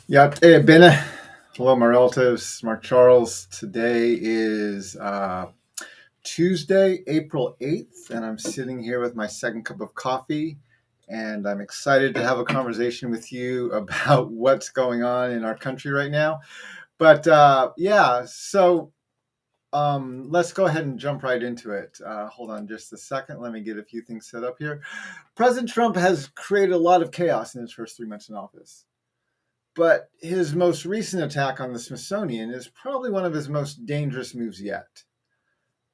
Yá'át'ééh. Hello, my relatives. Mark Charles. Today is Tuesday, April 8th, and I'm sitting here with my second cup of coffee. And I'm excited to have a conversation with you about what's going on in our country right now. But let's go ahead and jump right into it. Hold on just a second. Let me get a few things set up here. President Trump has created a lot of chaos in his first 3 months in office. But his most recent attack on the Smithsonian is probably one of his most dangerous moves yet.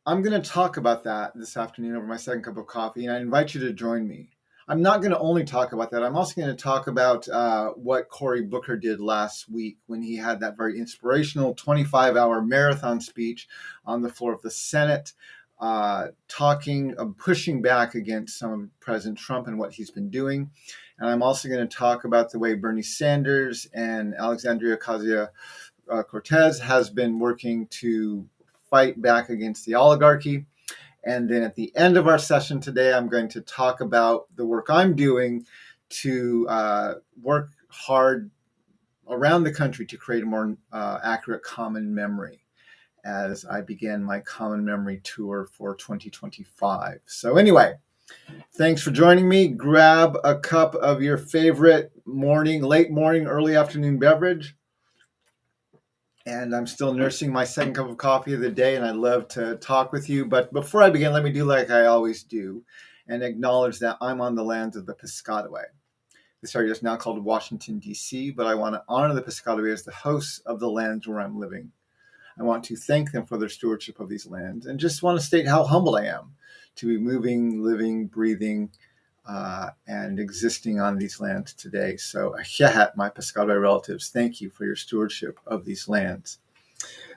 I'm going to talk about that this afternoon over my second cup of coffee, and I invite you to join me. I'm not going to only talk about that. I'm also going to talk about what Cory Booker did last week when he had that very inspirational 25-hour marathon speech on the floor of the Senate, pushing back against some of President Trump and what he's been doing. And I'm also going to talk about the way Bernie Sanders and Alexandria Ocasio-Cortez has been working to fight back against the oligarchy. And then at the end of our session today, I'm going to talk about the work I'm doing to work hard around the country to create a more accurate common memory as I begin my common memory tour for 2025. So anyway, thanks for joining me. Grab a cup of your favorite late morning, early afternoon beverage. And I'm still nursing my second cup of coffee of the day, and I'd love to talk with you. But before I begin, let me do like I always do and acknowledge that I'm on the lands of the Piscataway. This area is now called Washington, D.C., but I want to honor the Piscataway as the hosts of the lands where I'm living. I want to thank them for their stewardship of these lands and just want to state how humbled I am to be moving, living, breathing, and existing on these lands today. So, my Piscataway relatives, thank you for your stewardship of these lands.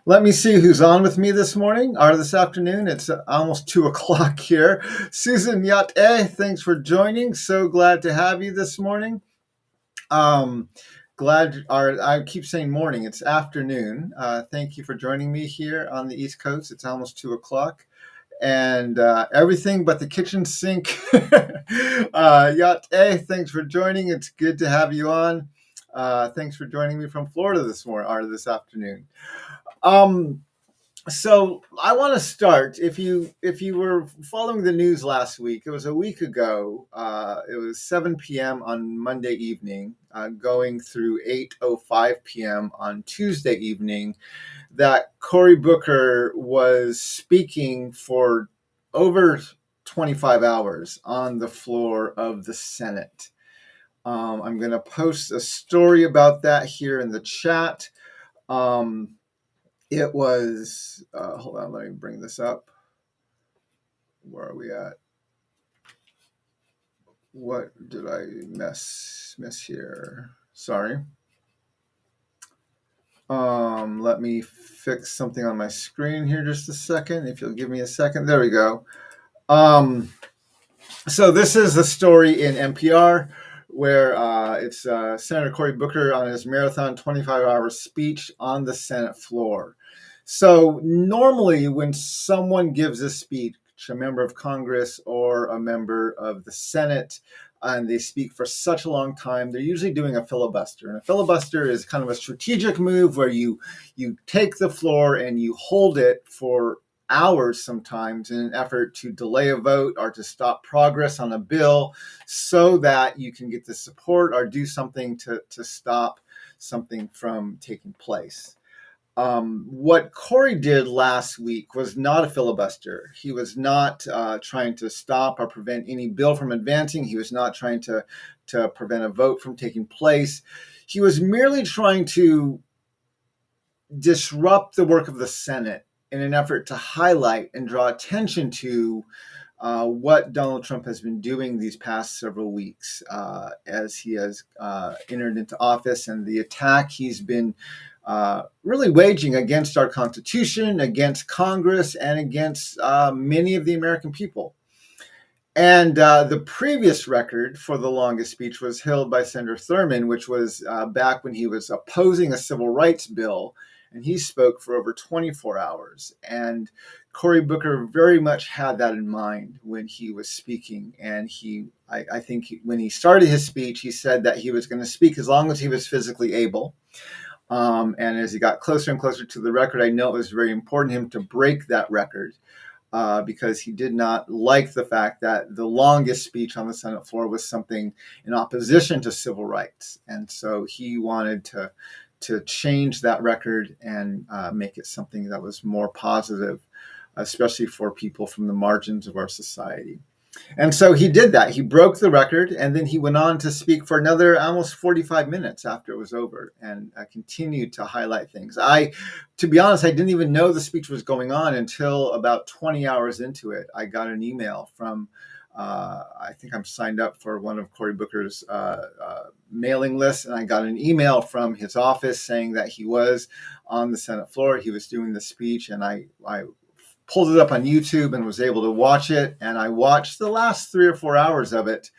Let me see who's on with me this morning or this afternoon. It's almost 2 o'clock here. Susan Yá'át'ééh, thanks for joining. So glad to have you this morning. I keep saying morning, it's afternoon. Thank you for joining me here on the East Coast. It's almost 2 o'clock. And everything but the kitchen sink. Yá'át'ééh, thanks for joining. It's good to have you on. Thanks for joining me from Florida this afternoon. So I want to start. If you were following the news last week, it was a week ago. It was 7 p.m. on Monday evening, going through 8:05 p.m. on Tuesday evening, that Cory Booker was speaking for over 25 hours on the floor of the Senate. I'm going to post a story about that here in the chat. It was, hold on, let me bring this up. Where are we at? What did I miss here? Sorry. Let me fix something on my screen here just a second. If you'll give me a second. There we go. So this is a story in NPR where it's Senator Cory Booker on his marathon 25-hour speech on the Senate floor. So normally when someone gives a speech, a member of Congress or a member of the Senate, and they speak for such a long time, they're usually doing a filibuster. And a filibuster is kind of a strategic move where you take the floor and you hold it for hours sometimes in an effort to delay a vote or to stop progress on a bill so that you can get the support or do something to stop something from taking place. What Cory did last week was not a filibuster. He was not trying to stop or prevent any bill from advancing. He was not trying to prevent a vote from taking place. He was merely trying to disrupt the work of the Senate in an effort to highlight and draw attention to what Donald Trump has been doing these past several weeks as he has entered into office, and the attack he's been really waging against our Constitution, against Congress, and against many of the American people. And the previous record for the longest speech was held by Senator Thurmond, which was back when he was opposing a civil rights bill, and he spoke for over 24 hours. And Cory Booker very much had that in mind when he was speaking. And I think when he started his speech, he said that he was going to speak as long as he was physically able. And as he got closer and closer to the record, I know it was very important to him to break that record because he did not like the fact that the longest speech on the Senate floor was something in opposition to civil rights. And so he wanted to change that record and make it something that was more positive, especially for people from the margins of our society. And so he did that. He broke the record, and then he went on to speak for another almost 45 minutes after it was over, and continued to highlight things. To be honest, I didn't even know the speech was going on until about 20 hours into it. I got an email from, I think I'm signed up for one of Cory Booker's mailing lists, and I got an email from his office saying that he was on the Senate floor. He was doing the speech, and I pulled it up on YouTube and was able to watch it. And I watched the last 3 or 4 hours of it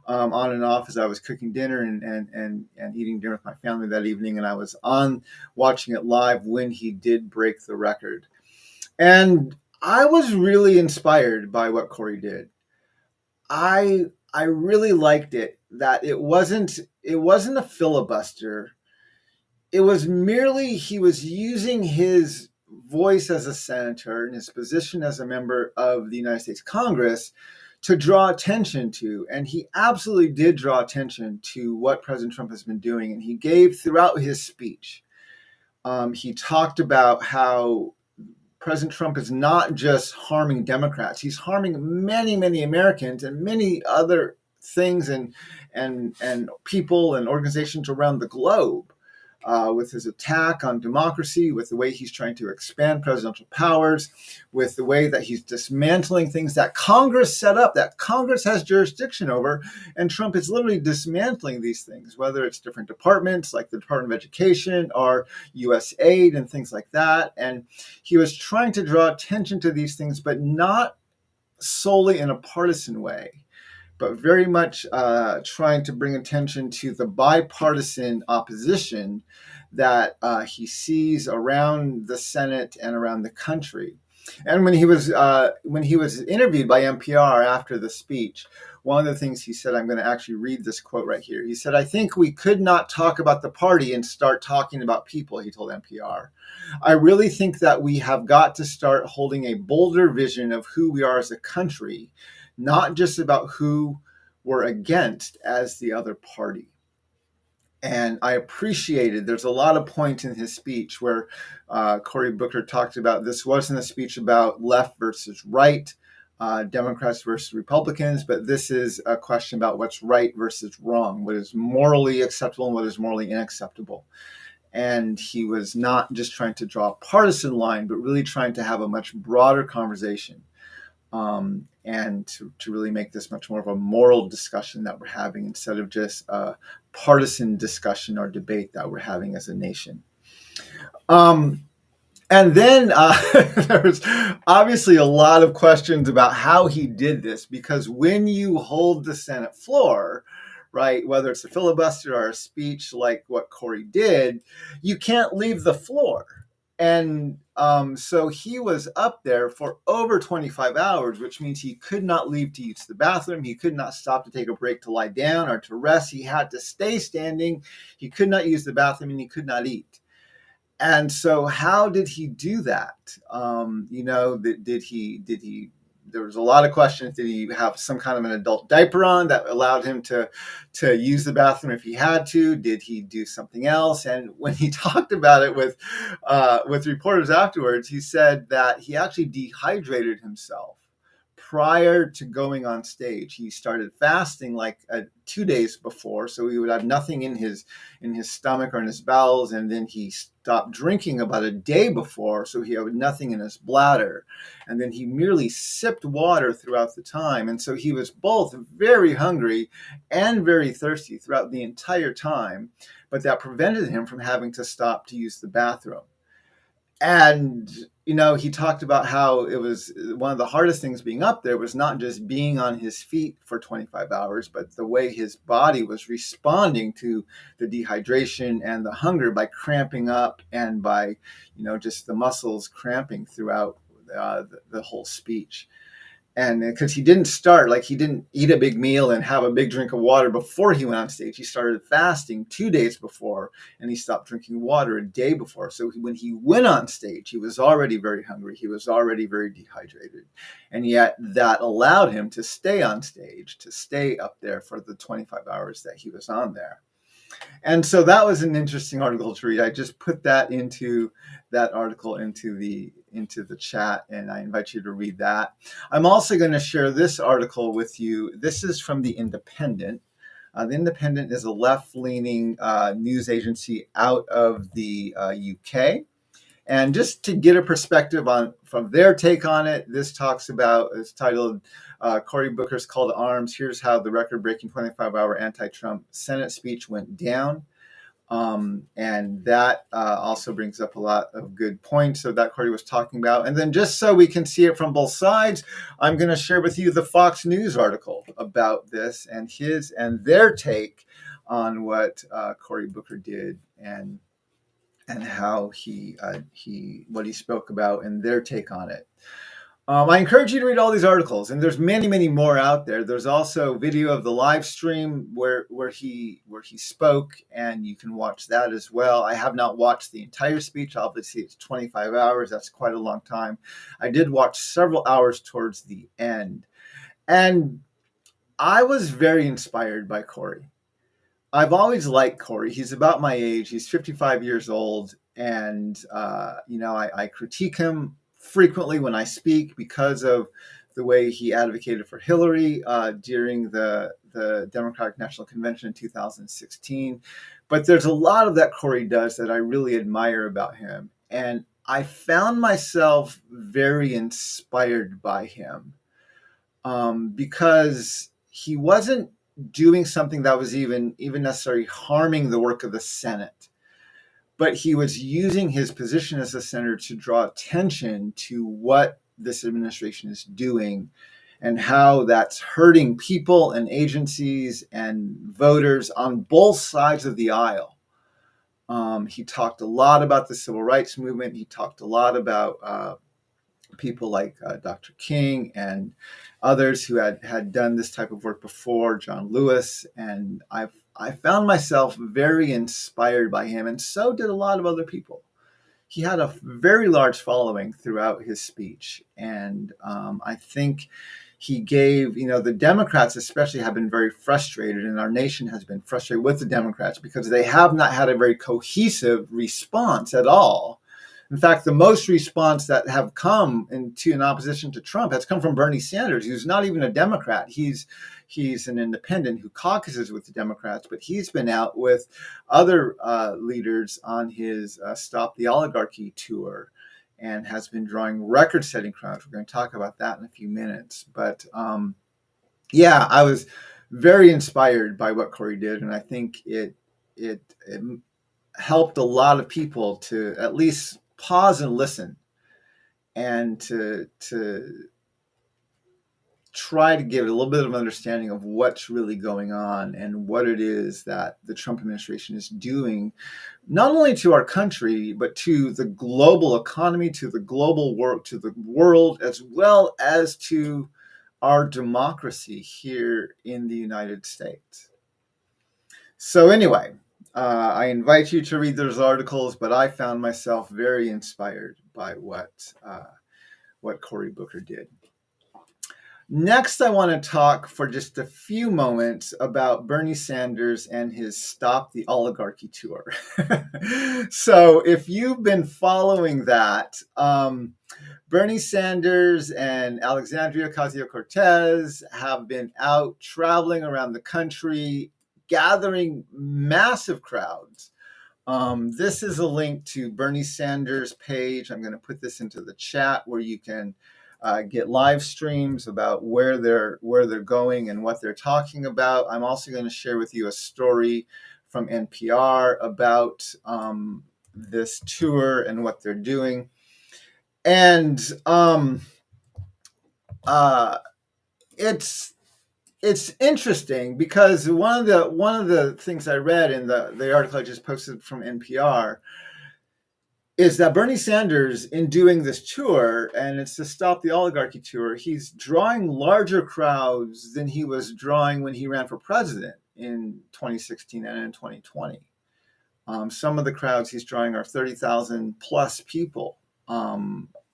on and off as I was cooking dinner and eating dinner with my family that evening. And I was on watching it live when he did break the record. And I was really inspired by what Cory did. I really liked it, that it wasn't a filibuster. It was merely he was using his voice as a senator and his position as a member of the United States Congress to draw attention to. And he absolutely did draw attention to what President Trump has been doing. And he gave throughout his speech, he talked about how President Trump is not just harming Democrats. He's harming many, many Americans and many other things and people and organizations around the globe. With his attack on democracy, with the way he's trying to expand presidential powers, with the way that he's dismantling things that Congress set up, that Congress has jurisdiction over, and Trump is literally dismantling these things, whether it's different departments like the Department of Education or U.S. aid and things like that. And he was trying to draw attention to these things, but not solely in a partisan way, but very much trying to bring attention to the bipartisan opposition that he sees around the Senate and around the country. And when he was interviewed by NPR after the speech, one of the things he said, I'm going to actually read this quote right here. He said, "I think we could not talk about the party and start talking about people," he told NPR. "I really think that we have got to start holding a bolder vision of who we are as a country, not just about who we're against as the other party." And I appreciated, there's a lot of points in his speech where Cory Booker talked about this wasn't a speech about left versus right, Democrats versus Republicans, but this is a question about what's right versus wrong, what is morally acceptable and what is morally unacceptable. And he was not just trying to draw a partisan line, but really trying to have a much broader conversation. And to really make this much more of a moral discussion that we're having instead of just a partisan discussion or debate that we're having as a nation. And then there was obviously a lot of questions about how he did this, because when you hold the Senate floor, right, whether it's a filibuster or a speech like what Cory did, you can't leave the floor. And so he was up there for over 25 hours, which means he could not leave to use the bathroom. He could not stop to take a break to lie down or to rest. He had to stay standing. He could not use the bathroom and he could not eat. And so how did he do that? Did he there was a lot of questions. Did he have some kind of an adult diaper on that allowed him to use the bathroom if he had to? Did he do something else? And when he talked about it with reporters afterwards, he said that he actually dehydrated himself prior to going on stage. He started fasting like 2 days before, so he would have nothing in his stomach or in his bowels, and then he stopped drinking about a day before, so he had nothing in his bladder, and then he merely sipped water throughout the time. And so he was both very hungry and very thirsty throughout the entire time, but that prevented him from having to stop to use the bathroom. And he talked about how it was one of the hardest things being up there was not just being on his feet for 25 hours, but the way his body was responding to the dehydration and the hunger by cramping up and by, just the muscles cramping throughout the whole speech. And because he didn't start, like he didn't eat a big meal and have a big drink of water before he went on stage. He started fasting 2 days before, and he stopped drinking water a day before. So when he went on stage, he was already very hungry. He was already very dehydrated. And yet that allowed him to stay on stage, to stay up there for the 25 hours that he was on there. And so that was an interesting article to read. I just put that article into the chat, and I invite you to read that. I'm also going to share this article with you. This is from The Independent. The Independent is a left-leaning news agency out of the UK. And just to get a perspective from their take on it, it's titled Cory Booker's Call to Arms. Here's how the record-breaking 25-hour anti-Trump Senate speech went down. And that also brings up a lot of good points that Cory was talking about. And then just so we can see it from both sides, I'm going to share with you the Fox News article about this and their take on what Cory Booker did and how what he spoke about and their take on it. I encourage you to read all these articles, and there's many, many more out there. There's also video of the live stream where he spoke, and you can watch that as well. I have not watched the entire speech. Obviously, it's 25 hours. That's quite a long time. I did watch several hours towards the end, and I was very inspired by Cory. I've always liked Cory. He's about my age. He's 55 years old, and I critique him frequently when I speak because of the way he advocated for Hillary during the Democratic National Convention in 2016. But there's a lot of that Cory does that I really admire about him. And I found myself very inspired by him because he wasn't doing something that was even necessarily harming the work of the Senate. But he was using his position as a senator to draw attention to what this administration is doing and how that's hurting people and agencies and voters on both sides of the aisle. He talked a lot about the civil rights movement. He talked a lot about people like Dr. King and others who had done this type of work before, John Lewis, and I found myself very inspired by him, and so did a lot of other people. He had a very large following throughout his speech, and I think he gave, the Democrats especially have been very frustrated, and our nation has been frustrated with the Democrats because they have not had a very cohesive response at all. In fact, the most response that have come in opposition to Trump has come from Bernie Sanders, who's not even a Democrat. He's an independent who caucuses with the Democrats, but he's been out with other leaders on his Stop the Oligarchy tour and has been drawing record-setting crowds. We're going to talk about that in a few minutes. But I was very inspired by what Cory did, and I think it helped a lot of people to at least pause and listen and to try to give a little bit of understanding of what's really going on and what it is that the Trump administration is doing, not only to our country, but to the global economy, to the global world, to the world, as well as to our democracy here in the United States. So anyway, I invite you to read those articles, but I found myself very inspired by what Cory Booker did. Next, I want to talk for just a few moments about Bernie Sanders and his Stop the Oligarchy tour. So if you've been following that, Bernie Sanders and Alexandria Ocasio-Cortez have been out traveling around the country, gathering massive crowds. This is a link to Bernie Sanders' page. I'm going to put this into the chat where you can get live streams about where they're going and what they're talking about. I'm also going to share with you a story from NPR about this tour and what they're doing. And it's interesting because one of the things I read in the article I just posted from NPR is that Bernie Sanders, in doing this tour, and it's the Stop the Oligarchy tour, he's drawing larger crowds than he was drawing when he ran for president in 2016 and in 2020. Some of the crowds he's drawing are 30,000 plus people,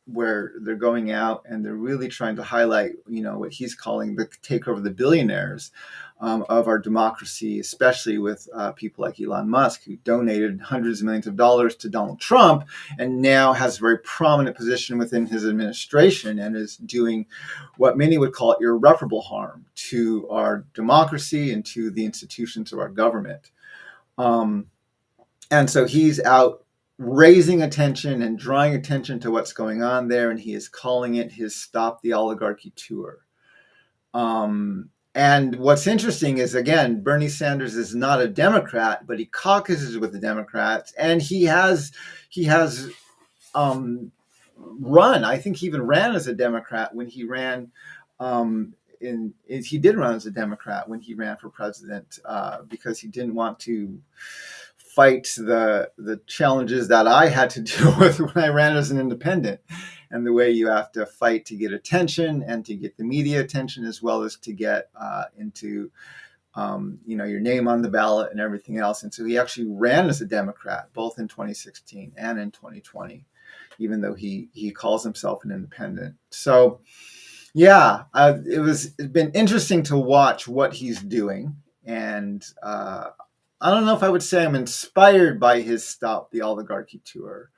where they're going out and they're really trying to highlight, what he's calling the takeover of the billionaires of our democracy, especially with people like Elon Musk, who donated hundreds of millions of dollars to Donald Trump and now has a very prominent position within his administration and is doing what many would call irreparable harm to our democracy and to the institutions of our government. And so he's out raising attention and drawing attention to what's going on there, and he is calling it his Stop the Oligarchy tour. And what's interesting is, again, Bernie Sanders is not a Democrat, but he caucuses with the Democrats, and he has run. I think he even ran as a Democrat when he ran. He did run as a Democrat when he ran for president because he didn't want to fight the challenges that I had to deal with when I ran as an independent, and the way you have to fight to get attention and to get the media attention, as well as to get into your name on the ballot and everything else. And so he actually ran as a Democrat both in 2016 and in 2020, even though he calls himself an independent. So yeah, it's been interesting to watch what he's doing, and I don't know if I would say I'm inspired by his Stop the Oligarchy tour,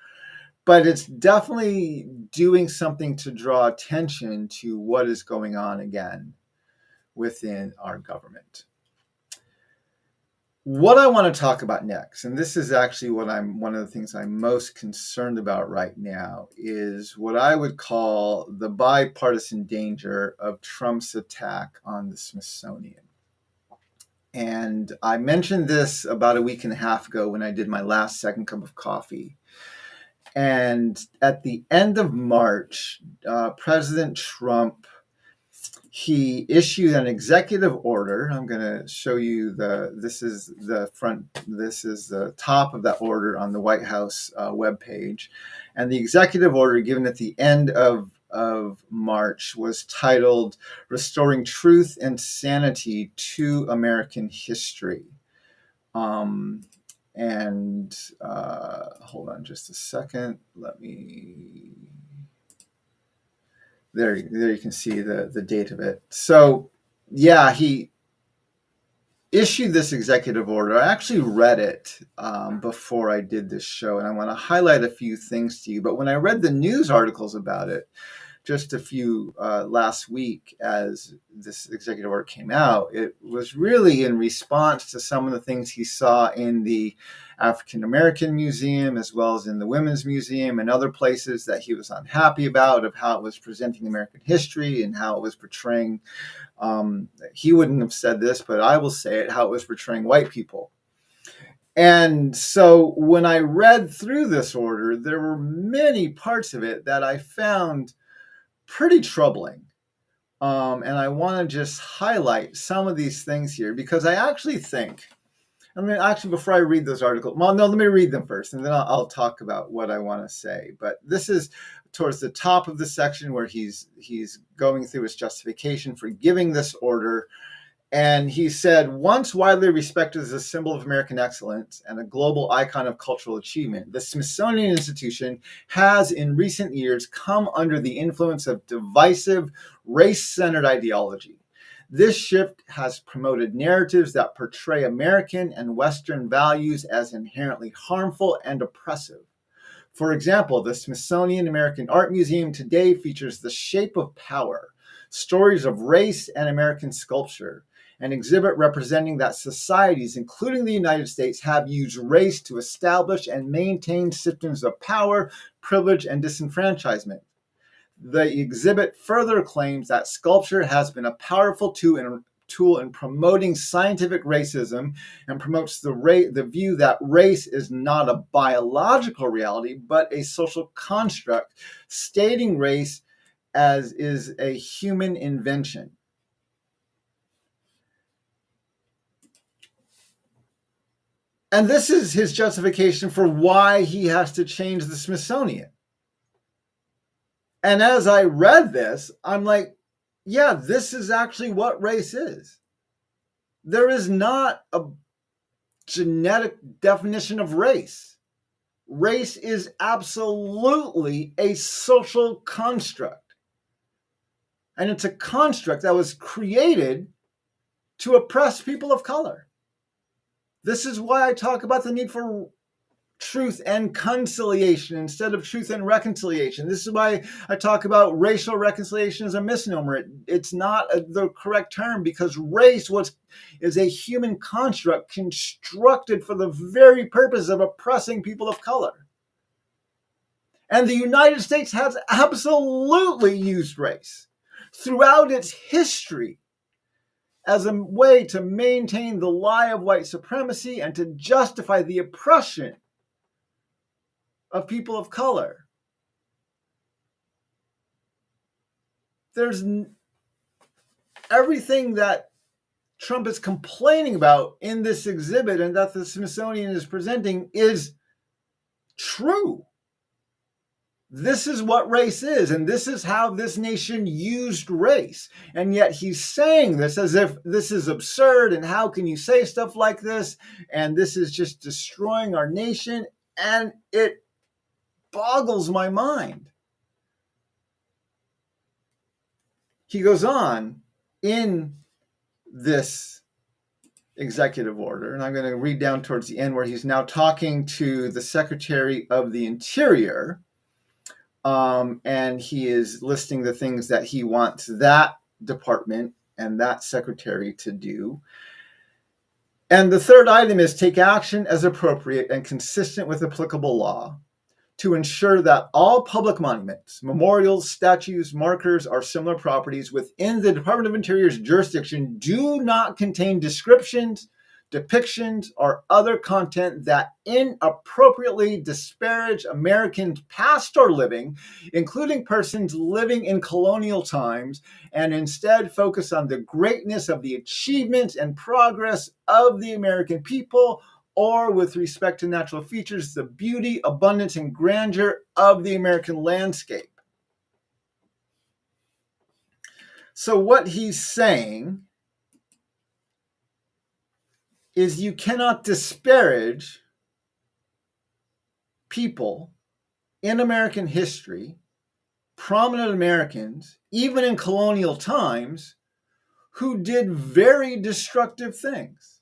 but it's definitely doing something to draw attention to what is going on again within our government. What I want to talk about next, and this is actually one of the things I'm most concerned about right now, is what I would call the bipartisan danger of Trump's attack on the Smithsonian. And I mentioned this about a week and a half ago when I did my last second cup of coffee. And at the end of March, President Trump, he issued an executive order. I'm going to show you this is the top of that order on the White House webpage. And the executive order given at the end of March was titled Restoring Truth and Sanity to American History. Hold on just a second. There you can see the date of it. So yeah, he issued this executive order. I actually read it before I did this show, and I want to highlight a few things to you. But when I read the news articles about it, just a few last week as this executive order came out, it was really in response to some of the things he saw in the African American Museum, as well as in the Women's Museum and other places that he was unhappy about, of how it was presenting American history and how it was portraying, he wouldn't have said this, but I will say it, how it was portraying white people. And so when I read through this order, there were many parts of it that I found pretty troubling. And I want to just highlight some of these things here, because I actually think, before I read those articles, well, no, let me read them first, and then I'll talk about what I want to say. But this is towards the top of the section where he's going through his justification for giving this order. And he said, once widely respected as a symbol of American excellence and a global icon of cultural achievement, the Smithsonian Institution has in recent years come under the influence of divisive, race-centered ideology. This shift has promoted narratives that portray American and Western values as inherently harmful and oppressive. For example, the Smithsonian American Art Museum today features The Shape of Power, stories of race and American sculpture, an exhibit representing that societies, including the United States, have used race to establish and maintain systems of power, privilege, and disenfranchisement. The exhibit further claims that sculpture has been a powerful tool in promoting scientific racism, and promotes the view that race is not a biological reality, but a social construct, stating race as is a human invention. And this is his justification for why he has to change the Smithsonian. And as I read this, I'm like, yeah, this is actually what race is. There is not a genetic definition of race. Race is absolutely a social construct. And it's a construct that was created to oppress people of color. This is why I talk about the need for truth and conciliation instead of truth and reconciliation. This is why I talk about racial reconciliation as a misnomer. It's not the correct term, because race is a human construct constructed for the very purpose of oppressing people of color. And the United States has absolutely used race throughout its history as a way to maintain the lie of white supremacy and to justify the oppression of people of color. There's everything that Trump is complaining about in this exhibit and that the Smithsonian is presenting is true. This is what race is, and this is how this nation used race. And yet he's saying this as if this is absurd, and how can you say stuff like this? And this is just destroying our nation, and it boggles my mind. He goes on in this executive order, and I'm going to read down towards the end where he's now talking to the Secretary of the Interior, and he is listing the things that he wants that department and that secretary to do. And the third item is take action as appropriate and consistent with applicable law to ensure that all public monuments, memorials, statues, markers, or similar properties within the Department of Interior's jurisdiction do not contain descriptions, depictions, or other content that inappropriately disparage Americans past or living, including persons living in colonial times, and instead focus on the greatness of the achievements and progress of the American people, or with respect to natural features, the beauty, abundance, and grandeur of the American landscape. So what he's saying is you cannot disparage people in American history, prominent Americans, even in colonial times, who did very destructive things.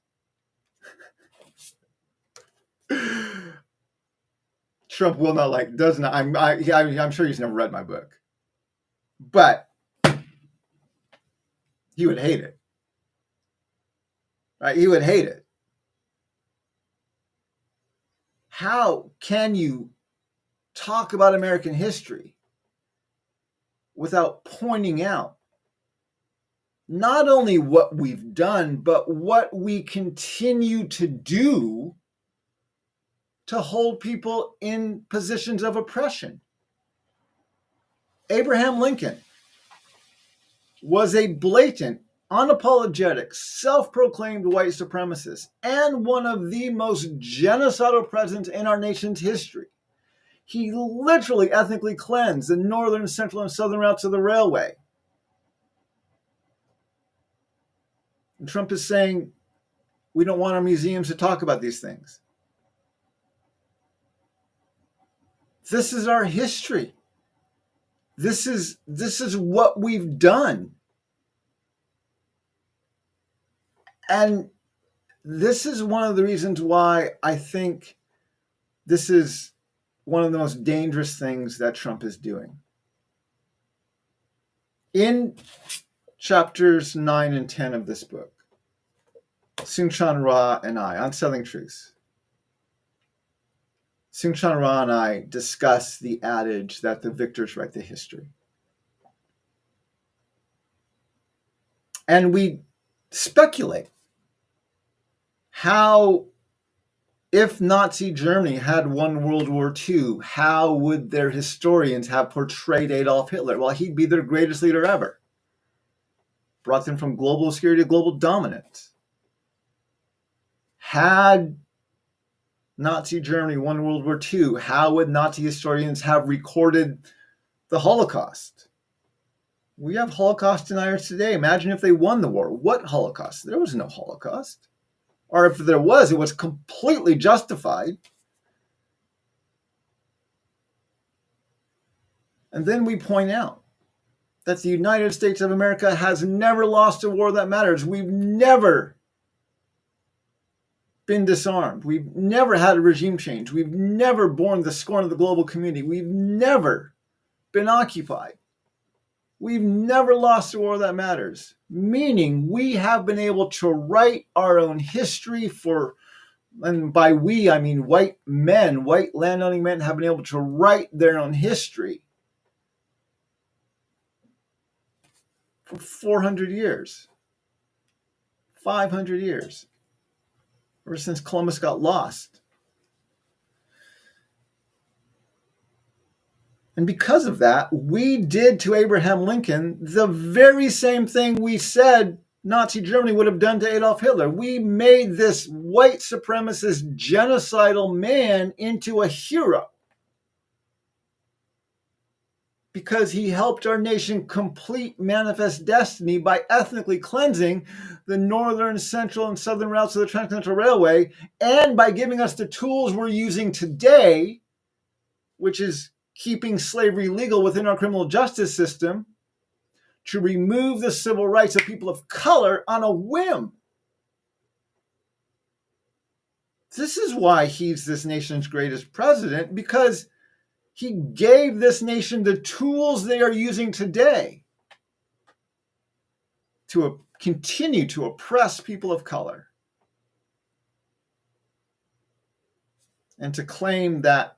Trump will not like, does not, I'm sure he's never read my book, but he would hate it. Right? He would hate it. How can you talk about American history without pointing out not only what we've done, but what we continue to do to hold people in positions of oppression? Abraham Lincoln was a blatant, unapologetic, self-proclaimed white supremacist and one of the most genocidal presidents in our nation's history. He literally ethnically cleansed the northern, central, and southern routes of the railway. And Trump is saying we don't want our museums to talk about these things. This is our history. This is what we've done. And this is one of the reasons why I think this is one of the most dangerous things that Trump is doing. In chapters 9 and 10 of this book, Soong-Chan Rah and I, on Selling Truth, Soong-Chan Rah and I discuss the adage that the victors write the history. And we speculate how, if Nazi Germany had won World War II, how would their historians have portrayed Adolf Hitler? Well, he'd be their greatest leader ever. Brought them from global security to global dominance. Had Nazi Germany won World War II. How would Nazi historians have recorded the Holocaust? We have Holocaust deniers today. Imagine if they won the war. What Holocaust? There was no Holocaust. Or if there was, it was completely justified. And then we point out that the United States of America has never lost a war that matters. We've never been disarmed. We've never had a regime change. We've never borne the scorn of the global community. We've never been occupied. We've never lost a war that matters, meaning we have been able to write our own history and by we, I mean white men, white landowning men have been able to write their own history for 400 years, 500 years. Ever since Columbus got lost. And because of that, we did to Abraham Lincoln the very same thing we said Nazi Germany would have done to Adolf Hitler. We made this white supremacist genocidal man into a hero because he helped our nation complete manifest destiny by ethnically cleansing the northern, central, and southern routes of the Transcontinental Railway, and by giving us the tools we're using today, which is keeping slavery legal within our criminal justice system, to remove the civil rights of people of color on a whim. This is why he's this nation's greatest president, because he gave this nation the tools they are using today to continue to oppress people of color and to claim that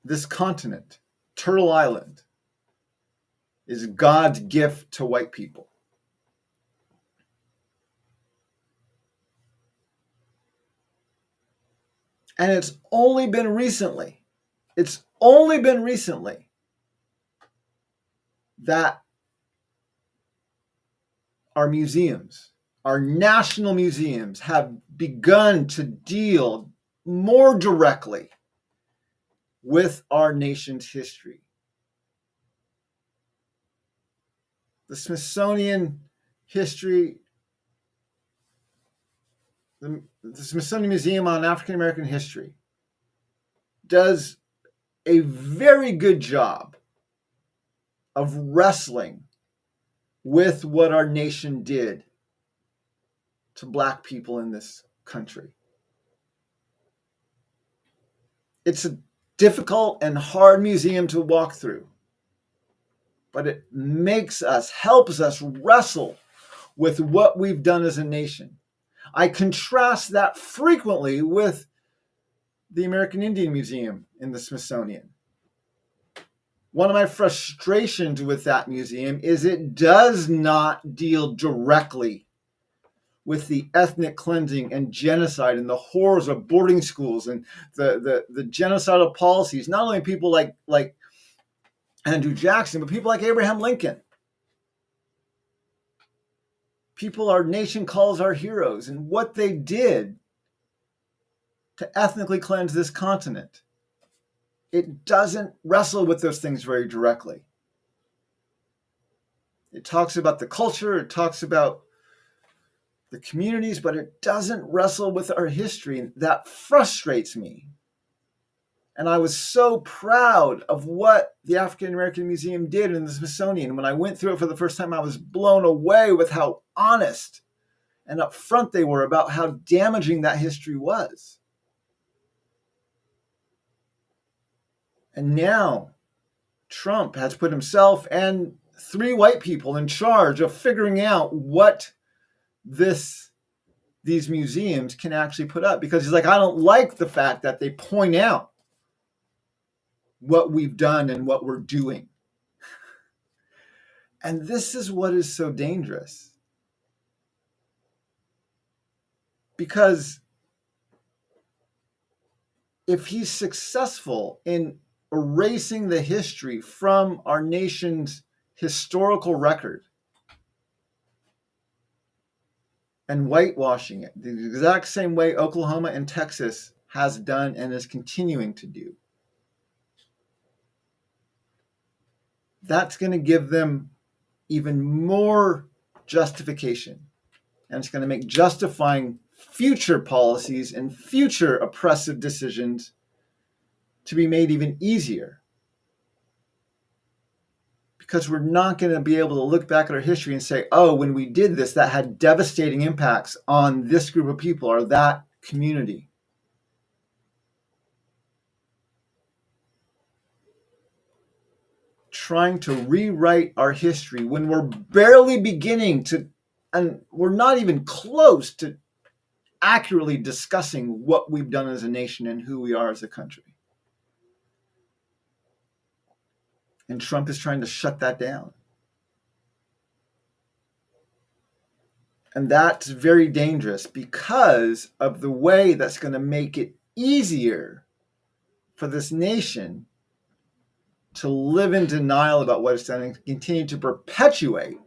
this continent, Turtle Island, is God's gift to white people. And it's only been recently that our museums, our national museums, have begun to deal more directly with our nation's history. The Smithsonian history, the Smithsonian Museum on African American History does a very good job of wrestling with what our nation did to Black people in this country. It's a difficult and hard museum to walk through, but it helps us wrestle with what we've done as a nation. I contrast that frequently with the American Indian Museum in the Smithsonian. One of my frustrations with that museum is it does not deal directly with the ethnic cleansing and genocide and the horrors of boarding schools and the genocidal policies, not only people like Andrew Jackson, but people like Abraham Lincoln. People our nation calls our heroes, and what they did to ethnically cleanse this continent. It doesn't wrestle with those things very directly. It talks about the culture, it talks about the communities, but it doesn't wrestle with our history. And that frustrates me. And I was so proud of what the African American Museum did in the Smithsonian. When I went through it for the first time, I was blown away with how honest and upfront they were about how damaging that history was. And now Trump has put himself and 3 white people in charge of figuring out what these museums can actually put up, because he's like, I don't like the fact that they point out what we've done and what we're doing. And this is what is so dangerous. Because if he's successful in erasing the history from our nation's historical record, and whitewashing it the exact same way Oklahoma and Texas has done and is continuing to do. That's going to give them even more justification. And it's going to make justifying future policies and future oppressive decisions to be made even easier. Because we're not going to be able to look back at our history and say, oh, when we did this, that had devastating impacts on this group of people or that community. Trying to rewrite our history when we're barely beginning to, and we're not even close to accurately discussing what we've done as a nation and who we are as a country. And Trump is trying to shut that down. And that's very dangerous because of the way that's going to make it easier for this nation to live in denial about what it's done and continue to perpetuate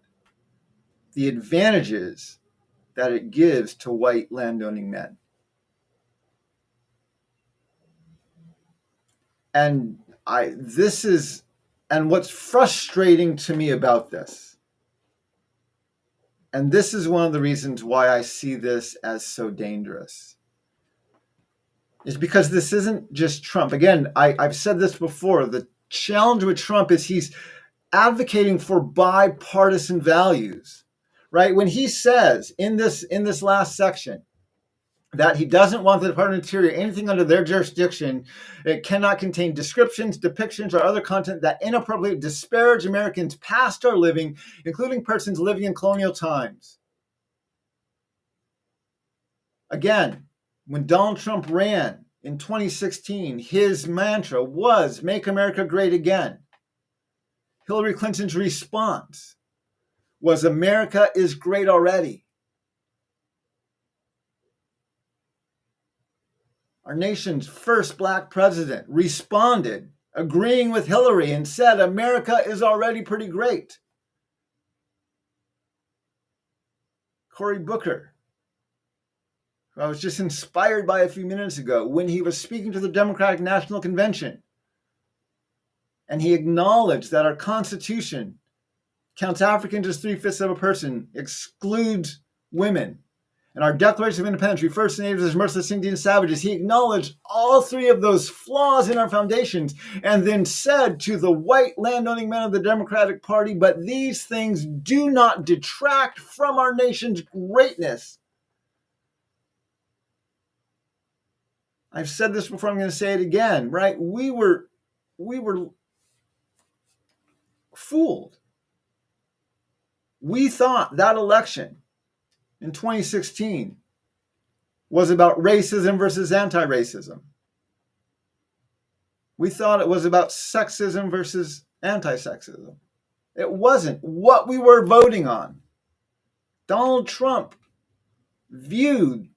the advantages that it gives to white landowning men. And what's frustrating to me about this, and this is one of the reasons why I see this as so dangerous, is because this isn't just Trump. Again, I've said this before. The challenge with Trump is he's advocating for bipartisan values, right? When he says in this last section that he doesn't want the Department of Interior, anything under their jurisdiction, it cannot contain descriptions, depictions, or other content that inappropriately disparage Americans past or living, including persons living in colonial times. Again, when Donald Trump ran in 2016, his mantra was "Make America Great Again." Hillary Clinton's response was "America is great already." Our nation's first black president responded, agreeing with Hillary, and said, "America is already pretty great." Cory Booker, who I was just inspired by a few minutes ago, when he was speaking to the Democratic National Convention, and he acknowledged that our Constitution counts Africans as 3/5 of a person, excludes women, and our Declaration of Independence refers to natives as merciless Indian savages. He acknowledged all three of those flaws in our foundations and then said to the white landowning men of the Democratic Party, "But these things do not detract from our nation's greatness." I've said this before, I'm going to say it again, right? We were fooled. We thought that election in 2016 was about racism versus anti-racism. We thought it was about sexism versus anti-sexism. It wasn't what we were voting on. Donald Trump viewed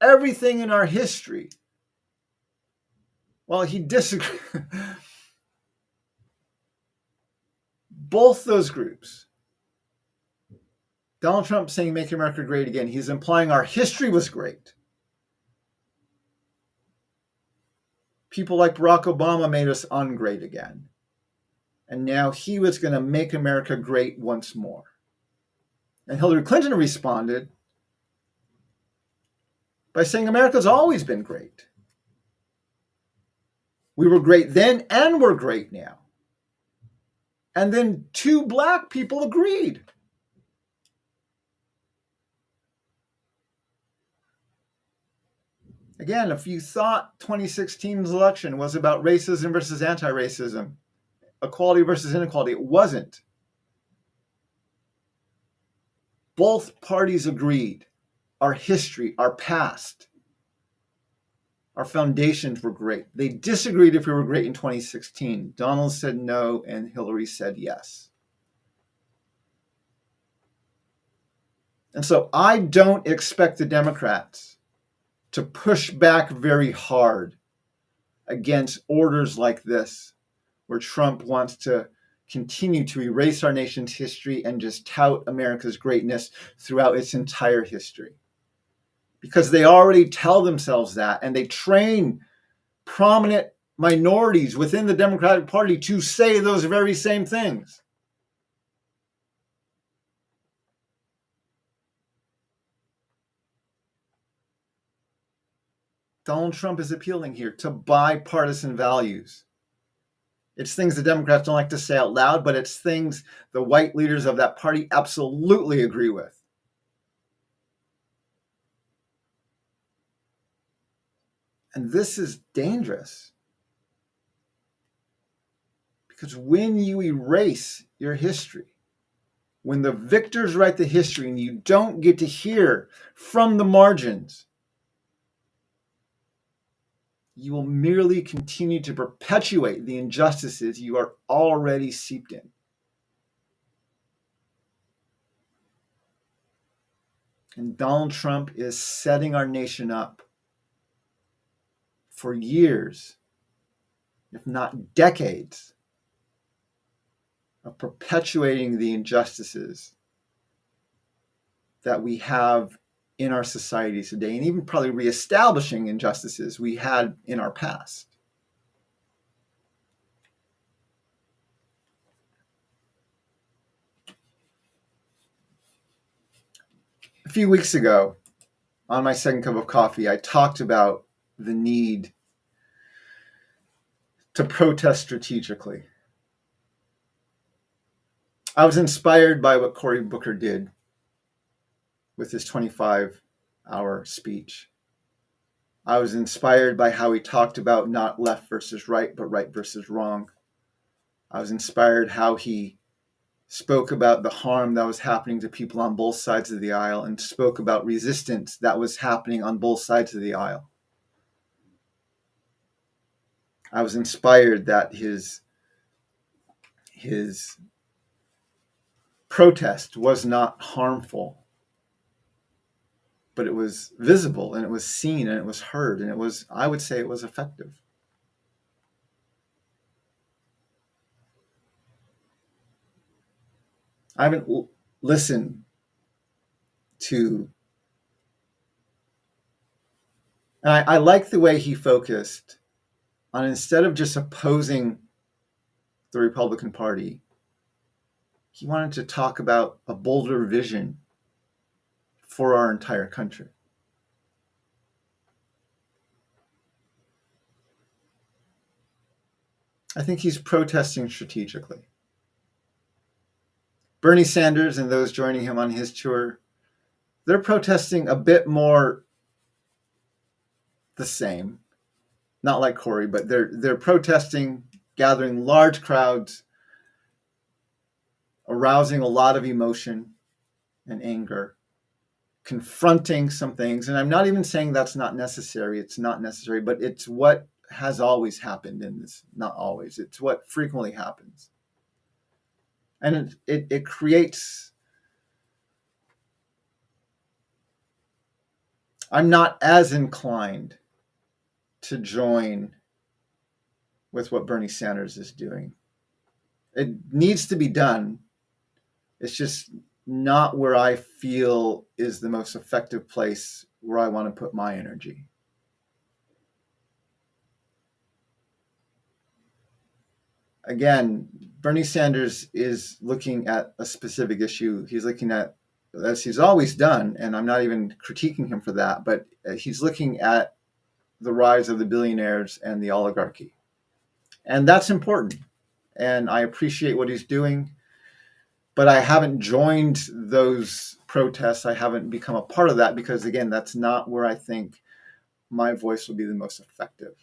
everything in our history. Well, he disagreed. Both those groups. Donald Trump saying "Make America Great Again," he's implying our history was great. People like Barack Obama made us ungreat again. And now he was going to make America great once more. And Hillary Clinton responded by saying America's always been great. We were great then and we're great now. And then two black people agreed. Again, if you thought 2016's election was about racism versus anti-racism, equality versus inequality, it wasn't. Both parties agreed. Our history, our past, our foundations were great. They disagreed if we were great in 2016. Donald said no, and Hillary said yes. And so I don't expect the Democrats to push back very hard against orders like this, where Trump wants to continue to erase our nation's history and just tout America's greatness throughout its entire history. Because they already tell themselves that, and they train prominent minorities within the Democratic Party to say those very same things. Donald Trump is appealing here to bipartisan values. It's things the Democrats don't like to say out loud, but it's things the white leaders of that party absolutely agree with. And this is dangerous. Because when you erase your history, when the victors write the history and you don't get to hear from the margins, you will merely continue to perpetuate the injustices you are already seeped in. And Donald Trump is setting our nation up for years, if not decades, of perpetuating the injustices that we have in our society today, and even probably reestablishing injustices we had in our past. A few weeks ago, on my second cup of coffee, I talked about the need to protest strategically. I was inspired by what Cory Booker did with his 25-hour speech. I was inspired by how he talked about not left versus right, but right versus wrong. I was inspired how he spoke about the harm that was happening to people on both sides of the aisle and spoke about resistance that was happening on both sides of the aisle. I was inspired that his protest was not harmful, but it was visible and it was seen and it was heard and it was, I would say, it was effective. I haven't listened to, and I like the way he focused on, instead of just opposing the Republican Party, he wanted to talk about a bolder vision for our entire country. I think he's protesting strategically. Bernie Sanders and those joining him on his tour, they're protesting a bit more the same. Not like Cory, but they're protesting, gathering large crowds, arousing a lot of emotion and anger, confronting some things. And I'm not even saying that's not necessary. It's not necessary, but it's what has always happened in this. Not always. It's what frequently happens. And it creates... I'm not as inclined to join with what Bernie Sanders is doing. It needs to be done. It's just not where I feel is the most effective place where I want to put my energy. Again, Bernie Sanders is looking at a specific issue. He's looking at, as he's always done, and I'm not even critiquing him for that, but he's looking at the rise of the billionaires and the oligarchy. And that's important. And I appreciate what he's doing. But I haven't joined those protests. I haven't become a part of that because, again, that's not where I think my voice will be the most effective.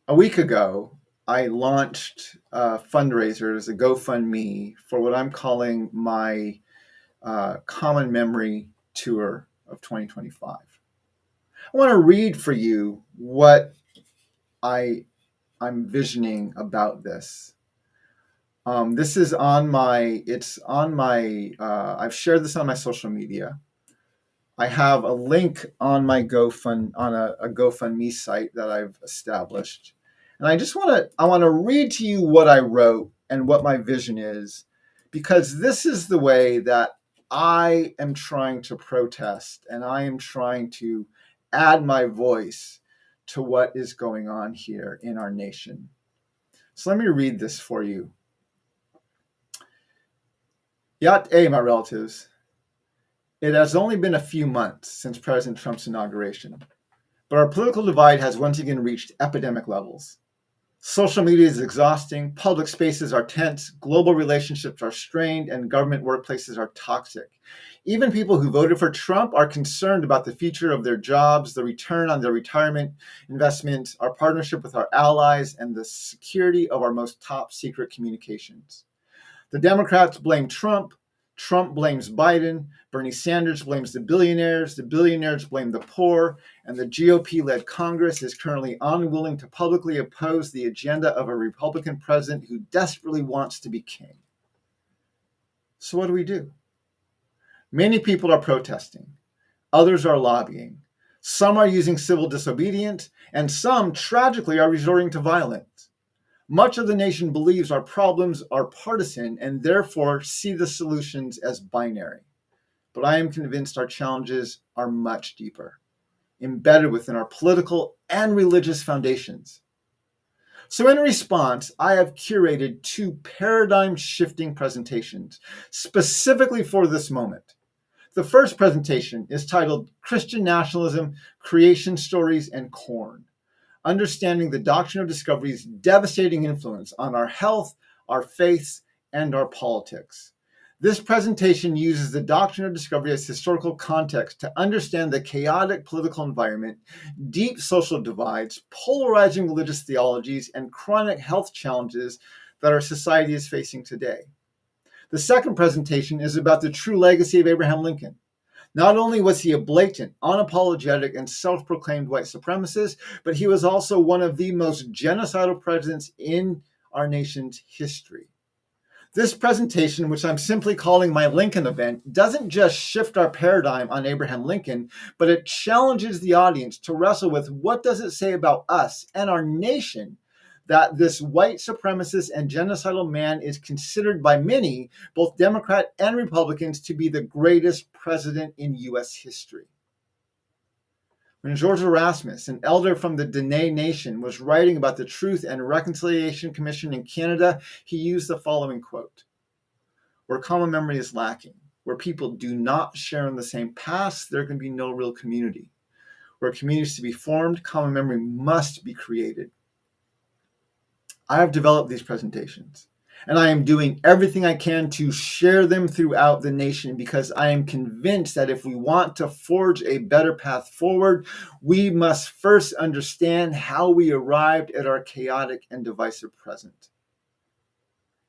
A week ago, I launched a fundraiser as a GoFundMe for what I'm calling my Common Memory Tour of 2025. I want to read for you what I'm visioning about this. This is on my, I've shared this on my social media. I have a link on my a GoFundMe site that I've established. And I want to read to you what I wrote and what my vision is, because this is the way that I am trying to protest and I am trying to add my voice to what is going on here in our nation. So let me read this for you. Yá'át'ééh, my relatives. It has only been a few months since President Trump's inauguration, but our political divide has once again reached epidemic levels. Social media is exhausting, public spaces are tense, global relationships are strained, and government workplaces are toxic. Even people who voted for Trump are concerned about the future of their jobs, the return on their retirement investments, our partnership with our allies, and the security of our most top secret communications. The Democrats blame Trump. Trump blames Biden. Bernie Sanders blames the billionaires blame the poor, and the GOP-led Congress is currently unwilling to publicly oppose the agenda of a Republican president who desperately wants to be king. So what do? Many people are protesting. Others are lobbying. Some are using civil disobedience, and some, tragically, are resorting to violence. Much of the nation believes our problems are partisan and therefore see the solutions as binary. But I am convinced our challenges are much deeper, embedded within our political and religious foundations. So in response, I have curated 2 paradigm-shifting presentations specifically for this moment. The first presentation is titled Christian Nationalism, Creation Stories, and Corn: Understanding the Doctrine of Discovery's Devastating Influence on Our Health, Our Faiths, and Our Politics. This presentation uses the doctrine of discovery as historical context to understand the chaotic political environment, deep social divides, polarizing religious theologies, and chronic health challenges that our society is facing today. The second presentation is about the true legacy of Abraham Lincoln. Not only was he a blatant, unapologetic, and self-proclaimed white supremacist, but he was also one of the most genocidal presidents in our nation's history. This presentation, which I'm simply calling my Lincoln event, doesn't just shift our paradigm on Abraham Lincoln, but it challenges the audience to wrestle with what does it say about us and our nation that this white supremacist and genocidal man is considered by many, both Democrat and Republicans, to be the greatest president in U.S. history. When George Erasmus, an elder from the Dene Nation, was writing about the Truth and Reconciliation Commission in Canada, he used the following quote: "Where common memory is lacking, where people do not share in the same past, there can be no real community. Where community is to be formed, common memory must be created." I have developed these presentations, and I am doing everything I can to share them throughout the nation because I am convinced that if we want to forge a better path forward, we must first understand how we arrived at our chaotic and divisive present.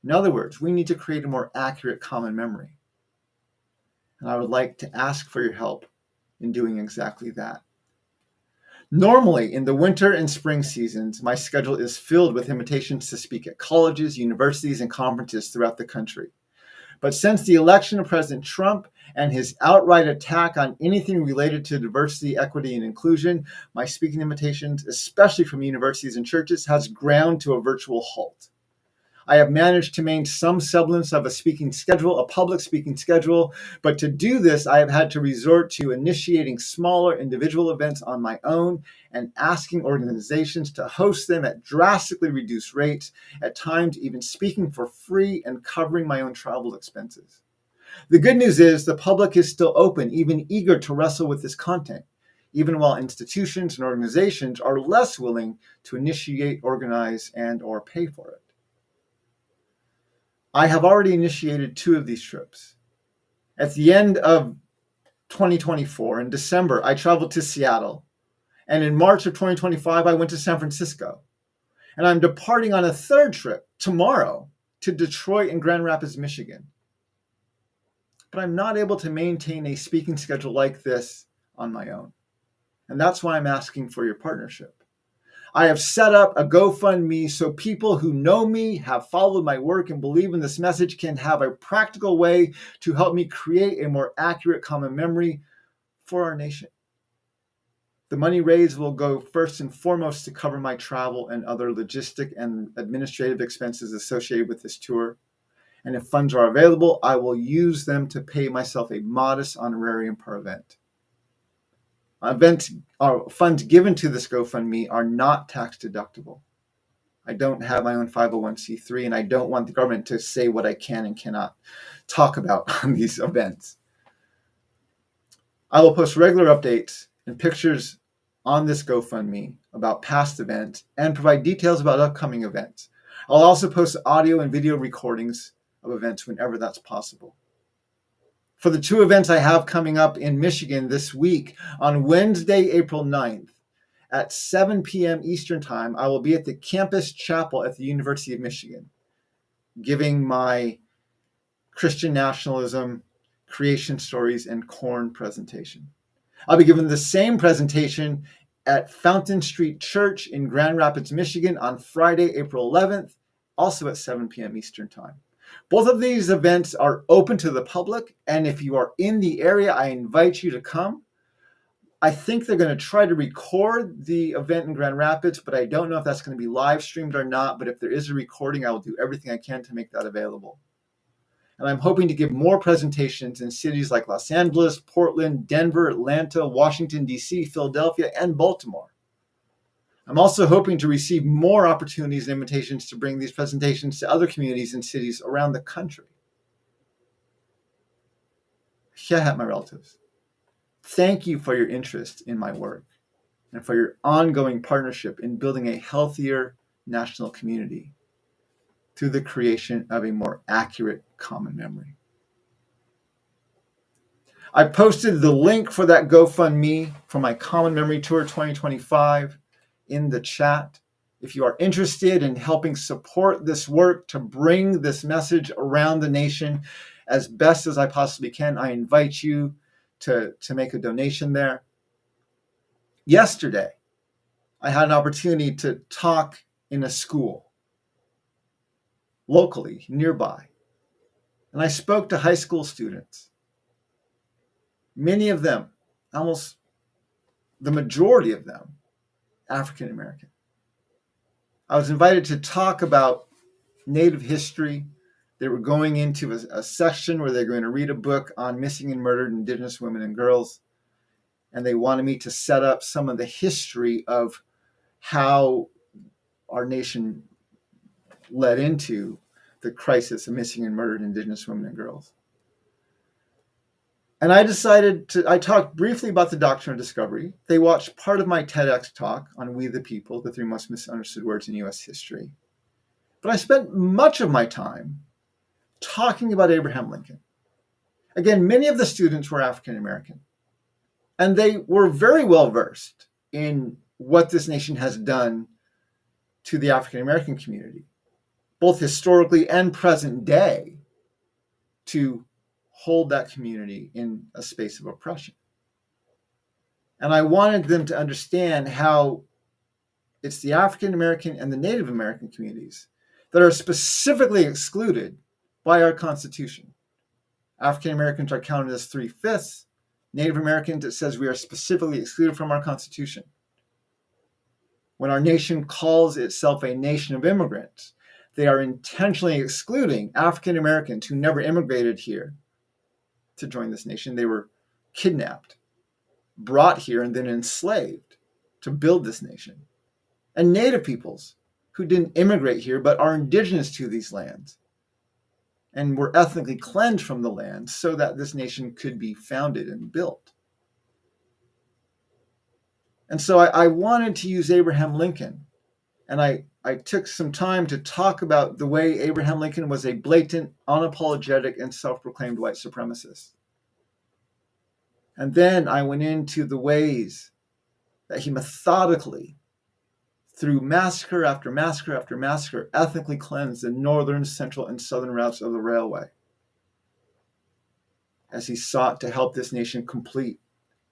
In other words, we need to create a more accurate common memory. And I would like to ask for your help in doing exactly that. Normally, in the winter and spring seasons, my schedule is filled with invitations to speak at colleges, universities, and conferences throughout the country. But since the election of President Trump and his outright attack on anything related to diversity, equity, and inclusion, my speaking invitations, especially from universities and churches, has ground to a virtual halt. I have managed to maintain some semblance of a public speaking schedule, but to do this, I have had to resort to initiating smaller individual events on my own and asking organizations to host them at drastically reduced rates, at times even speaking for free and covering my own travel expenses. The good news is the public is still open, even eager to wrestle with this content, even while institutions and organizations are less willing to initiate, organize, and/or pay for it. I have already initiated 2 of these trips. At the end of 2024, in December, I traveled to Seattle. And in March of 2025, I went to San Francisco. And I'm departing on a 3rd trip tomorrow to Detroit and Grand Rapids, Michigan. But I'm not able to maintain a speaking schedule like this on my own. And that's why I'm asking for your partnership. I have set up a GoFundMe so people who know me, have followed my work, and believe in this message can have a practical way to help me create a more accurate common memory for our nation. The money raised will go first and foremost to cover my travel and other logistic and administrative expenses associated with this tour. And if funds are available, I will use them to pay myself a modest honorarium per event. Funds given to this GoFundMe are not tax deductible. I don't have my own 501c3, and I don't want the government to say what I can and cannot talk about on these events. I will post regular updates and pictures on this GoFundMe about past events and provide details about upcoming events. I'll also post audio and video recordings of events whenever that's possible. For the two events I have coming up in Michigan this week, on Wednesday, April 9th, at 7 p.m. Eastern Time, I will be at the campus chapel at the University of Michigan, giving my Christian nationalism, creation stories, and corn presentation. I'll be giving the same presentation at Fountain Street Church in Grand Rapids, Michigan on Friday, April 11th, also at 7 p.m. Eastern Time. Both of these events are open to the public, and if you are in the area, I invite you to come. I think they're going to try to record the event in Grand Rapids, but I don't know if that's going to be live streamed or not. But if there is a recording, I will do everything I can to make that available. And I'm hoping to give more presentations in cities like Los Angeles, Portland, Denver, Atlanta, Washington, D.C., Philadelphia, and Baltimore. I'm also hoping to receive more opportunities and invitations to bring these presentations to other communities and cities around the country. Yá'át'ééh, my relatives. Thank you for your interest in my work and for your ongoing partnership in building a healthier national community through the creation of a more accurate common memory. I posted the link for that GoFundMe for my Common Memory Tour 2025 in the chat. If you are interested in helping support this work to bring this message around the nation as best as I possibly can, I invite you to make a donation there. Yesterday, I had an opportunity to talk in a school locally, nearby, and I spoke to high school students. Many of them, almost the majority of them, African American. I was invited to talk about Native history. They were going into a section where they're going to read a book on missing and murdered Indigenous women and girls. And they wanted me to set up some of the history of how our nation led into the crisis of missing and murdered Indigenous women and girls. And I talked briefly about the Doctrine of Discovery. They watched part of my TEDx talk on We the People, the 3 most misunderstood words in U.S. history. But I spent much of my time talking about Abraham Lincoln. Again, many of the students were African American, and they were very well versed in what this nation has done to the African American community, both historically and present day, to hold that community in a space of oppression. And I wanted them to understand how it's the African American and the Native American communities that are specifically excluded by our Constitution. African Americans are counted as 3/5. Native Americans, it says we are specifically excluded from our Constitution. When our nation calls itself a nation of immigrants, they are intentionally excluding African Americans who never immigrated here to join this nation. They were kidnapped, brought here, and then enslaved to build this nation. And Native peoples who didn't immigrate here but are indigenous to these lands and were ethnically cleansed from the land so that this nation could be founded and built. And so I wanted to use Abraham Lincoln, and I took some time to talk about the way Abraham Lincoln was a blatant, unapologetic, and self-proclaimed white supremacist. And then I went into the ways that he methodically, through massacre after massacre after massacre, ethnically cleansed the northern, central, and southern routes of the railway, as he sought to help this nation complete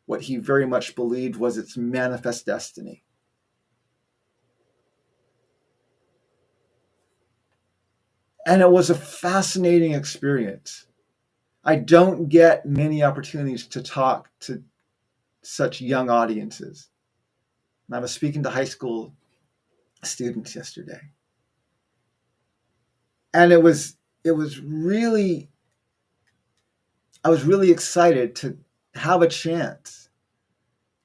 what he very much believed was its manifest destiny. And it was a fascinating experience. I don't get many opportunities to talk to such young audiences. And I was speaking to high school students yesterday. And I was really excited to have a chance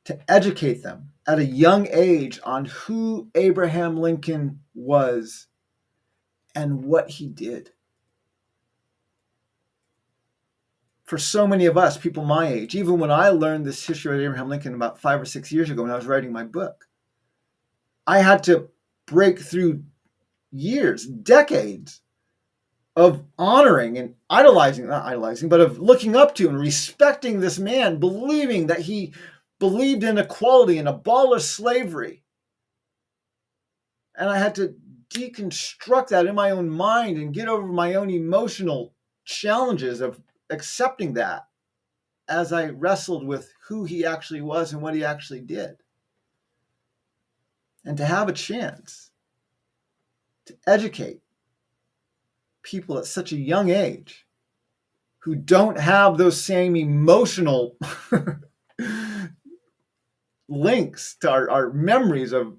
to educate them at a young age on who Abraham Lincoln was and what he did. For so many of us, people my age, even when I learned this history of Abraham Lincoln about 5 or 6 years ago when I was writing my book, I had to break through years, decades of honoring and idolizing, not idolizing, but of looking up to and respecting this man, believing that he believed in equality and abolished slavery. And I had to deconstruct that in my own mind and get over my own emotional challenges of accepting that as I wrestled with who he actually was and what he actually did. And to have a chance to educate people at such a young age who don't have those same emotional links to our memories of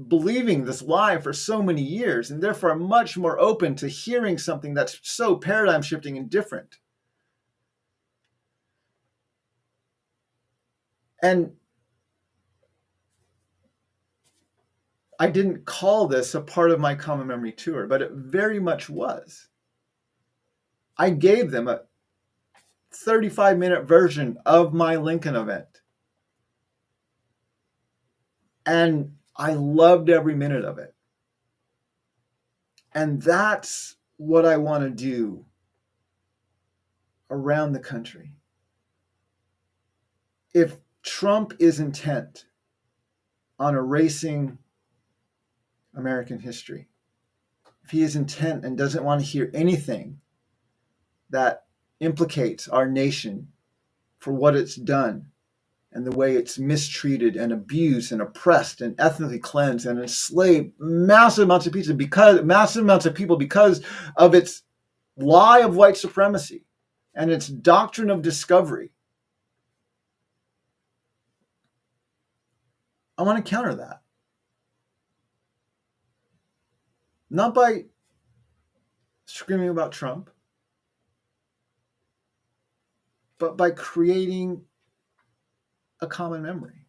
believing this lie for so many years, and therefore are much more open to hearing something that's so paradigm shifting and different. And I didn't call this a part of my Common Memory tour, but it very much was. I gave them a 35-minute version of my Lincoln event. And I loved every minute of it. And that's what I want to do around the country. If Trump is intent on erasing American history, if he is intent and doesn't want to hear anything that implicates our nation for what it's done and the way it's mistreated and abused and oppressed and ethnically cleansed and enslaved massive amounts of people because of its lie of white supremacy and its doctrine of discovery, I want to counter that. Not by screaming about Trump, but by creating a common memory.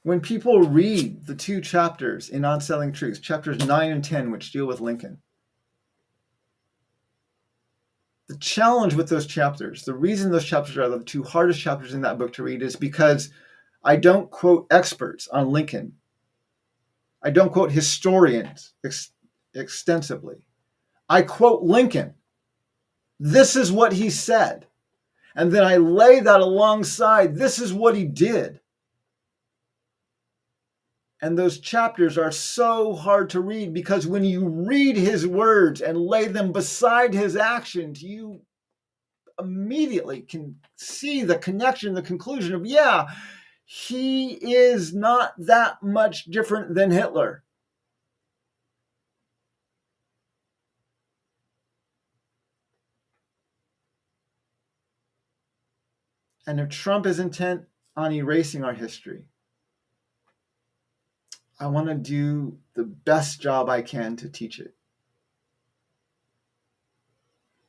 When people read the 2 chapters in Unsettling Truths, chapters 9 and 10, which deal with Lincoln, the challenge with those chapters, the reason those chapters are the 2 hardest chapters in that book to read is because I don't quote experts on Lincoln. I don't quote historians extensively. I quote Lincoln. This is what he said. And then I lay that alongside, this is what he did. And those chapters are so hard to read because when you read his words and lay them beside his actions, you immediately can see the connection, the conclusion of, yeah, he is not that much different than Hitler. And if Trump is intent on erasing our history, I want to do the best job I can to teach it.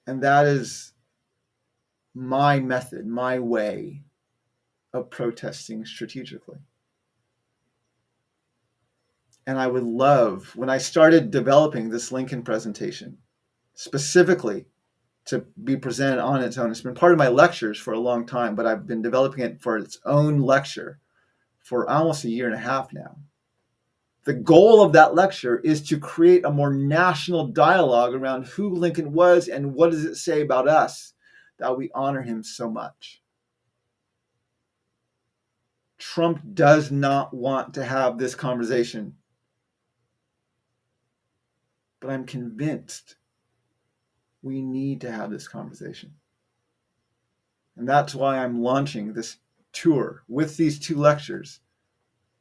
And that is my method, my way of protesting strategically. And I would love, when I started developing this Lincoln presentation, specifically to be presented on its own, it's been part of my lectures for a long time, but I've been developing it for its own lecture for almost a year and a half now. The goal of that lecture is to create a more national dialogue around who Lincoln was and what does it say about us that we honor him so much. Trump does not want to have this conversation, but I'm convinced we need to have this conversation. And that's why I'm launching this tour with these 2 lectures,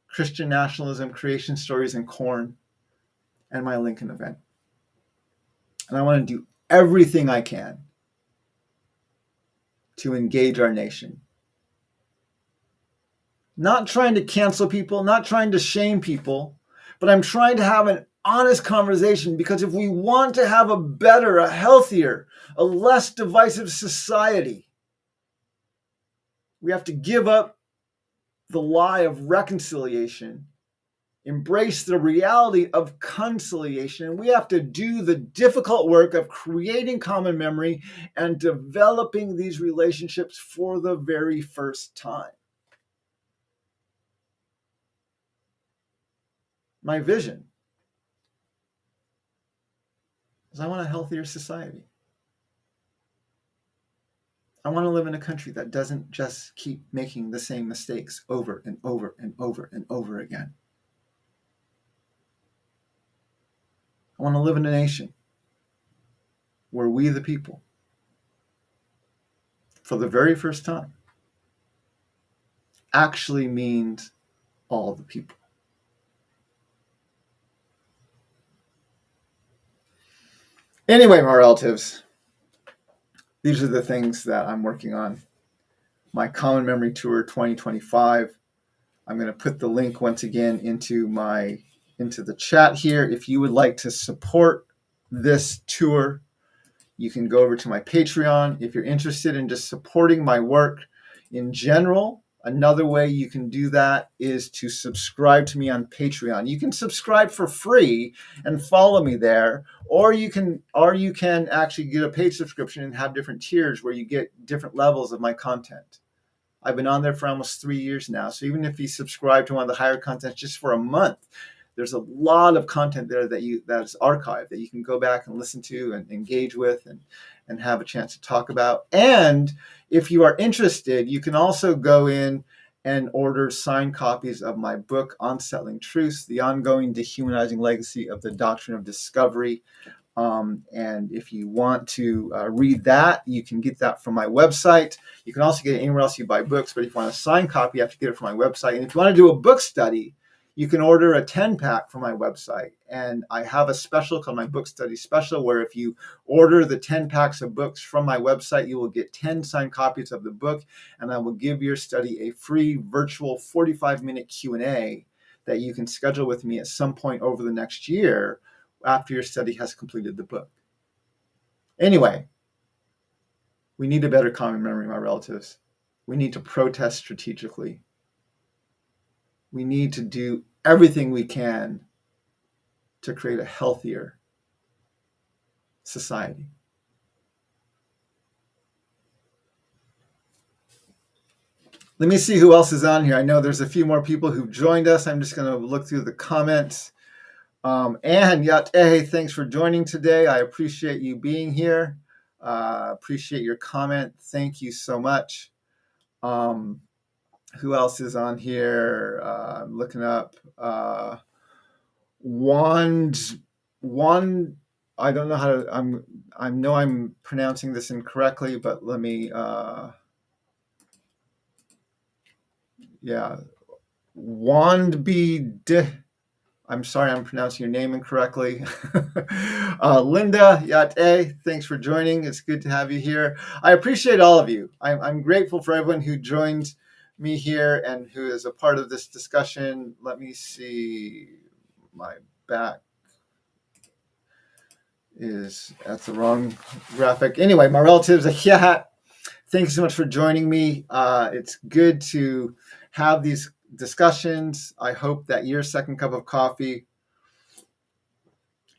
Christian Nationalism, Creation Stories, and Corn, and my Lincoln event. And I want to do everything I can to engage our nation Not trying to cancel people, not trying to shame people, but I'm trying to have an honest conversation, because if we want to have a better, a healthier, a less divisive society, we have to give up the lie of reconciliation, embrace the reality of conciliation, and we have to do the difficult work of creating common memory and developing these relationships for the very first time. My vision is I want a healthier society. I want to live in a country that doesn't just keep making the same mistakes over and over and over and over again. I want to live in a nation where we, the people, for the very first time, actually means all the people. Anyway, my relatives, these are the things that I'm working on. My Common Memory Tour 2025. I'm going to put the link once again into the chat here. If you would like to support this tour, you can go over to my Patreon. If you're interested in just supporting my work in general, another way you can do that is to subscribe to me on Patreon. You can subscribe for free and follow me there, or you can actually get a paid subscription and have different tiers where you get different levels of my content. I've been on there for almost 3 years now. So even if you subscribe to one of the higher contents just for a month, there's a lot of content there that's archived that you can go back and listen to and engage with and have a chance to talk about. And if you are interested, you can also go in and order signed copies of my book, Unsettling Truths, The Ongoing Dehumanizing Legacy of the Doctrine of Discovery. And if you want to read that, you can get that from my website. You can also get it anywhere else you buy books, but if you want a signed copy, you have to get it from my website. And if you want to do a book study, you can order a 10-pack from my website. And I have a special called my Book Study Special, where if you order the 10 packs of books from my website, you will get 10 signed copies of the book, and I will give your study a free virtual 45-minute Q&A that you can schedule with me at some point over the next year after your study has completed the book. Anyway, we need a better common memory, my relatives. We need to protest strategically. We need to do everything we can to create a healthier society. Let me see who else is on here. I know there's a few more people who've joined us. I'm just going to look through the comments. And Yá'át'ééh, thanks for joining today. I appreciate you being here. Appreciate your comment. Thank you so much. Who else is on here? I'm looking up. Wand. I don't know how to. I know I'm pronouncing this incorrectly, but let me. Wandby. I'm sorry, I'm pronouncing your name incorrectly. Linda, Yá'át'ééh, thanks for joining. It's good to have you here. I appreciate all of you. I'm grateful for everyone who joined me here and who is a part of this discussion. Let me see. My back is at the wrong graphic. Anyway, my relatives, thank you so much for joining me. It's good to have these discussions. I hope that your second cup of coffee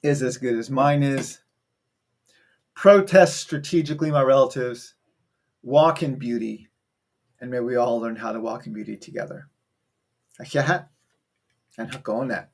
is as good as mine is. Protest strategically, my relatives. Walk in beauty. And may we all learn how to walk in beauty together. And hook on that.